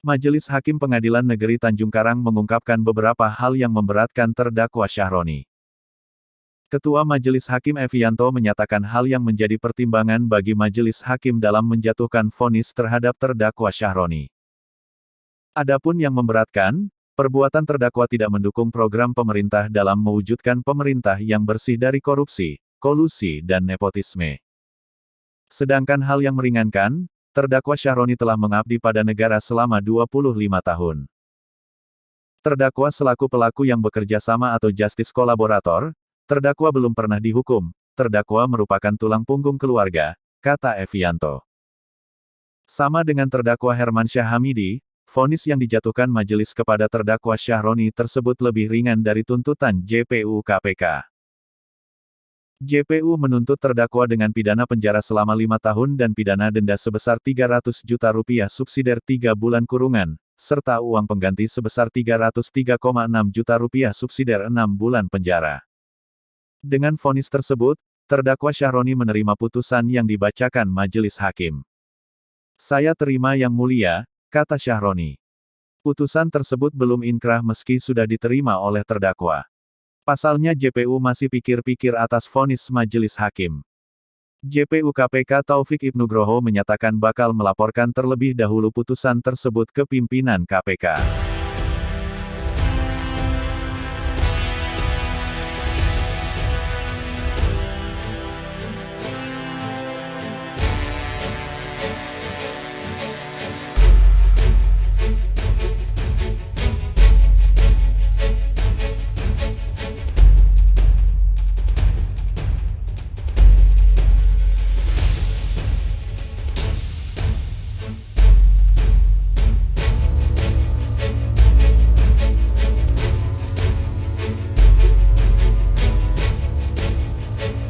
Majelis Hakim Pengadilan Negeri Tanjung Karang mengungkapkan beberapa hal yang memberatkan terdakwa Syahroni. Ketua Majelis Hakim Evianto menyatakan hal yang menjadi pertimbangan bagi Majelis Hakim dalam menjatuhkan vonis terhadap terdakwa Syahroni. Adapun yang memberatkan, perbuatan terdakwa tidak mendukung program pemerintah dalam mewujudkan pemerintah yang bersih dari korupsi, kolusi dan nepotisme. Sedangkan hal yang meringankan, terdakwa Syahroni telah mengabdi pada negara selama 25 tahun. Terdakwa selaku pelaku yang bekerja sama atau justice kolaborator, terdakwa belum pernah dihukum, terdakwa merupakan tulang punggung keluarga, kata Evianto. Sama dengan terdakwa Hermansyah Hamidi, vonis yang dijatuhkan majelis kepada terdakwa Syahroni tersebut lebih ringan dari tuntutan JPU KPK. JPU menuntut terdakwa dengan pidana penjara selama 5 tahun dan pidana denda sebesar 300 juta rupiah subsidiar 3 bulan kurungan, serta uang pengganti sebesar 303,6 juta rupiah subsidiar 6 bulan penjara. Dengan vonis tersebut, terdakwa Syahroni menerima putusan yang dibacakan majelis hakim. Saya terima yang mulia, kata Syahroni. Putusan tersebut belum inkrah meski sudah diterima oleh terdakwa. Pasalnya JPU masih pikir-pikir atas vonis majelis hakim. JPU KPK Taufik Ibnugroho menyatakan bakal melaporkan terlebih dahulu putusan tersebut ke pimpinan KPK.